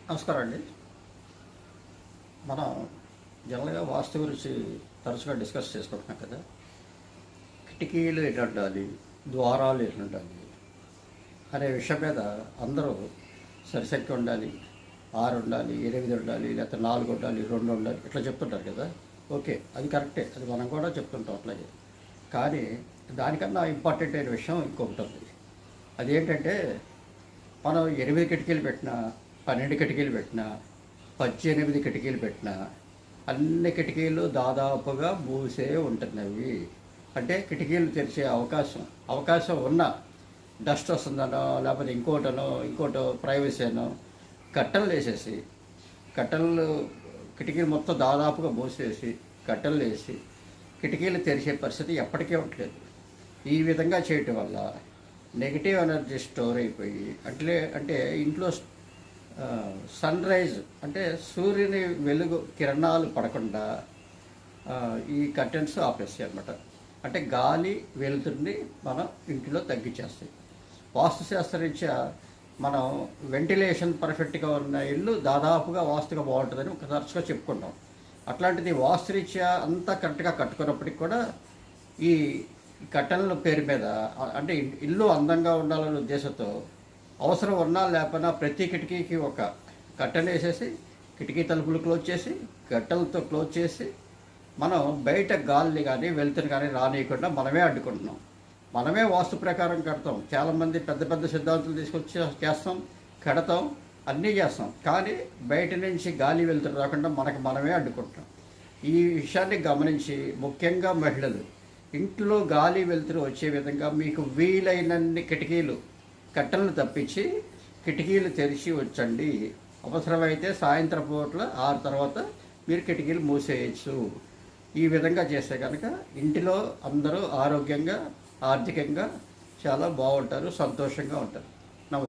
నమస్కారం అండి. మనం జనరల్గా వాస్తు గురించి తరచుగా డిస్కస్ చేసుకుంటున్నాం కదా. కిటికీలు ఎటు ఉండాలి, ద్వారాలు ఎటు ఉండాలి అనే విషయం మీద అందరూ సరిసక్కి ఉండాలి, 6 ఉండాలి, 8 ఉండాలి, లేకపోతే 4 ఉండాలి, 2 ఉండాలి, ఇట్లా చెప్తుంటారు కదా. ఓకే, అది కరెక్టే, అది మనం కూడా చెప్తుంటాం అట్లాగే. కానీ దానికన్నా ఇంపార్టెంట్ అయిన విషయం ఇంకొకటి ఉంది. అదేంటంటే మనం 8 కిటికీలు పెట్టినా, 12 కిటికీలు పెట్టినా, 18 కిటికీలు పెట్టినా అన్ని కిటికీలు దాదాపుగా మూసే ఉంటున్నవి. అంటే కిటికీలు తెరిచే అవకాశం ఉన్న డస్ట్ వస్తుందనో, లేకపోతే ఇంకోటో ప్రైవసీ అనో కట్టెలు వేసేసి, కిటికీలు మొత్తం దాదాపుగా మూసేసి కట్టెలు వేసి కిటికీలు తెరిచే పరిస్థితి ఎప్పటికీ ఉండలేదు. ఈ విధంగా చేయటం వల్ల నెగిటివ్ ఎనర్జీ స్టోర్ అయిపోయి అంటే ఇంట్లో సన్ రైజ్ అంటే సూర్యుని వెలుగు కిరణాలు పడకుండా ఈ కర్టెన్స్ ఆపేస్తాయి అన్నమాట. అంటే గాలి వెలుతురిని మనం ఇంటిలో తగ్గించేస్తాయి. వాస్తుశాస్త్రరీత్యా మనం వెంటిలేషన్ పర్ఫెక్ట్గా ఉన్న ఇల్లు దాదాపుగా వాస్తుగా బాగుంటుందని ఒక తరచుగా చెప్పుకుంటాం. అట్లాంటిది వాస్తురీత్యా అంతా కరెక్ట్గా కట్టుకున్నప్పటికి కూడా ఈ కట్టెల పేరు మీద అంటే ఇల్లు అందంగా ఉండాలనే ఉద్దేశంతో అవసరం ఉన్నా లేకపోయినా ప్రతి కిటికీకి ఒక కట్టెలు వేసేసి, కిటికీ తలుపులు క్లోజ్ చేసి, కట్టెలతో క్లోజ్ చేసి మనం బయట గాలిని కానీ వెలుతురు కానీ రానియకుండా మనమే అడ్డుకుంటున్నాం. మనమే వాస్తు ప్రకారం కడతాం. చాలామంది పెద్ద పెద్ద సిద్ధాంతాలు తీసుకొచ్చి చేస్తాం, కడతాం, అన్నీ చేస్తాం. కానీ బయట నుంచి గాలి వెలుతురు రాకుండా మనమే అడ్డుకుంటున్నాం. ఈ విషయాన్ని గమనించి ముఖ్యంగా మహిళలు ఇంట్లో గాలి వెలుతురు వచ్చే విధంగా మీకు వీలైనన్ని కిటికీలు కట్టెలను తప్పించి కిటికీలు తెరిచి ఉంచండి. అవసరమైతే సాయంత్రం పూట్ల 6 తర్వాత మీరు కిటికీలు మూసేయచ్చు. ఈ విధంగా చేస్తే కనుక ఇంటిలో అందరూ ఆరోగ్యంగా, ఆర్థికంగా చాలా బాగుంటారు, సంతోషంగా ఉంటారు.